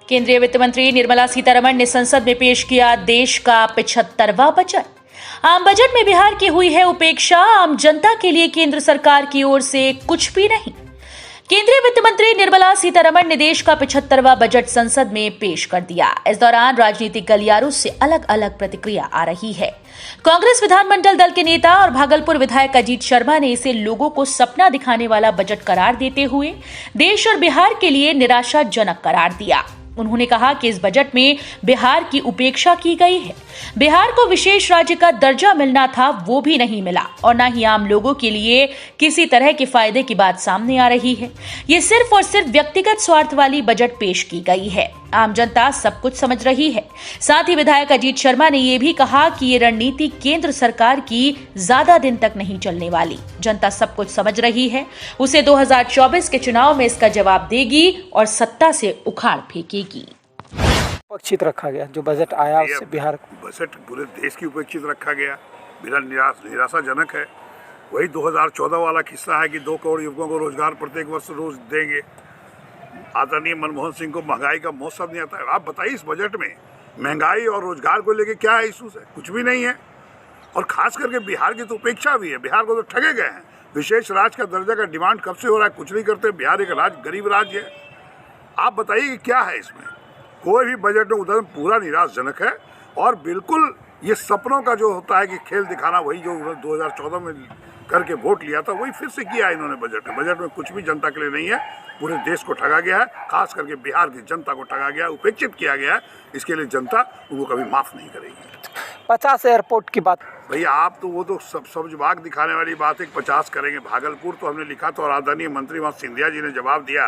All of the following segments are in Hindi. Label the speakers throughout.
Speaker 1: केंद्रीय वित्त मंत्री निर्मला सीतारमण ने संसद में पेश किया देश का 75वां बजट। आम बजट में बिहार की हुई है उपेक्षा, आम जनता के लिए केंद्र सरकार की ओर से कुछ भी नहीं। केंद्रीय वित्त मंत्री निर्मला सीतारमण ने देश का 75वां बजट संसद में पेश कर दिया। इस दौरान राजनीतिक गलियारों से अलग अलग प्रतिक्रिया आ रही है। कांग्रेस विधानमंडल दल के नेता और भागलपुर विधायक अजीत शर्मा ने इसे लोगों को सपना दिखाने वाला बजट करार देते हुए देश और बिहार के लिए निराशाजनक करार दिया। उन्होंने कहा कि इस बजट में बिहार की उपेक्षा की गई है। बिहार को विशेष राज्य का दर्जा मिलना था, वो भी नहीं मिला और न ही आम लोगों के लिए किसी तरह के फायदे की बात सामने आ रही है। ये सिर्फ और सिर्फ व्यक्तिगत स्वार्थ वाली बजट पेश की गई है। आम जनता सब कुछ समझ रही है। साथ ही विधायक अजीत शर्मा ने यह भी कहा कि ये रणनीति केंद्र सरकार की ज्यादा दिन तक नहीं चलने वाली। जनता सब कुछ समझ रही है, उसे 2024 के चुनाव में इसका जवाब देगी और सत्ता से उखाड़ फेंकेगी।
Speaker 2: उपेक्षित रखा गया जो बजट आया उससे बिहार को।
Speaker 3: बजट पूरे देश की उपेक्षित रखा गया, बिना निराशाजनक है। वही 2014 वाला किस्सा है कि 2 करोड़ युवकों को रोजगार प्रत्येक वर्ष रोज देंगे। आदरणीय मनमोहन सिंह को महंगाई का मौसम नहीं आता है। आप बताइए इस बजट में महंगाई और रोजगार को लेके क्या है इशूज है? कुछ भी नहीं है। और खास करके बिहार की तो उपेक्षा भी है। बिहार को तो ठगे गए हैं। विशेष राज्य का दर्जा का डिमांड कब से हो रहा है, कुछ नहीं करते। बिहार एक गरीब राज्य है। आप बताइए कि क्या है इसमें? कोई भी बजट में उदाहरण पूरा निराशाजनक है। और बिल्कुल ये सपनों का जो होता है कि खेल दिखाना, वही जो 2014 में करके वोट लिया था वही फिर से किया इन्होंने बजट में। बजट में कुछ भी जनता के लिए नहीं है। पूरे देश को ठगा गया है, खास करके बिहार की जनता को ठगा गया है, उपेक्षित किया गया है। इसके लिए जनता उनको कभी माफ नहीं करेगी।
Speaker 2: 50 एयरपोर्ट की बात
Speaker 3: भैया, आप तो वो तो सब विभाग दिखाने वाली बात है। 50 करेंगे। भागलपुर तो हमने लिखा था और आदरणीय मंत्री वहाँ सिंधिया जी ने जवाब दिया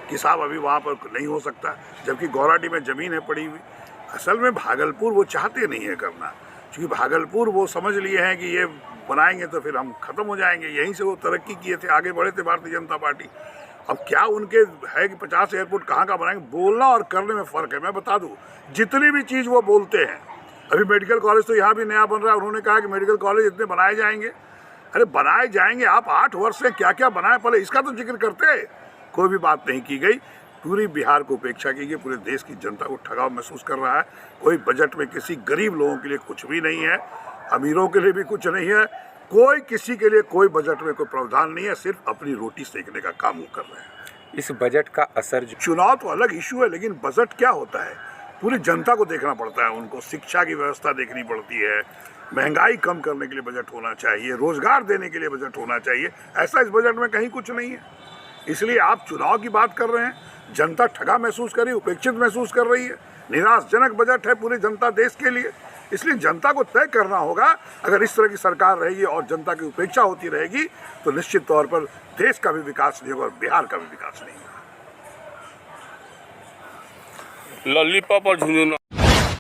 Speaker 3: कि साहब अभी वहाँ पर नहीं हो सकता, जबकि गौराटी में जमीन है पड़ी हुई। असल में भागलपुर वो चाहते नहीं है करना, क्योंकि भागलपुर वो समझ लिए हैं कि ये बनाएंगे तो फिर हम खत्म हो जाएंगे। यहीं से वो तरक्की किए थे, आगे बढ़े थे भारतीय जनता पार्टी। अब क्या उनके है कि 50 एयरपोर्ट कहाँ का बनाएंगे? बोलना और करने में फ़र्क है। मैं बता दूं, जितनी भी चीज़ वो बोलते हैं, अभी मेडिकल कॉलेज तो यहाँ भी नया बन रहा है। उन्होंने कहा कि मेडिकल कॉलेज इतने बनाए जाएंगे। अरे बनाए जाएंगे, आप 8 वर्ष से क्या क्या बनाए, पहले इसका तो जिक्र करते। कोई भी बात नहीं की गई। पूरी बिहार को उपेक्षा की गई। पूरे देश की जनता को ठगाव महसूस कर रहा है। कोई बजट में किसी गरीब लोगों के लिए कुछ भी नहीं है, अमीरों के लिए भी कुछ नहीं है। कोई किसी के लिए कोई बजट में कोई प्रावधान नहीं है। सिर्फ अपनी रोटी सेकने का काम वो कर रहे हैं।
Speaker 4: इस बजट का असर
Speaker 3: चुनाव तो अलग इशू है, लेकिन बजट क्या होता है? पूरी जनता को देखना पड़ता है। उनको शिक्षा की व्यवस्था देखनी पड़ती है, महंगाई कम करने के लिए बजट होना चाहिए, रोजगार देने के लिए बजट होना चाहिए। ऐसा इस बजट में कहीं कुछ नहीं है। इसलिए आप चुनाव की बात कर रहे हैं। जनता ठगा महसूस कर रही है, उपेक्षित महसूस कर रही है। निराशाजनक बजट है पूरी जनता देश के लिए। इसलिए जनता को तय करना होगा। अगर इस तरह की सरकार रहेगी और जनता की उपेक्षा होती रहेगी तो निश्चित तौर पर देश का भी विकास नहीं होगा और बिहार का भी विकास नहीं होगा।
Speaker 4: लॉलीपॉप और झुनझुना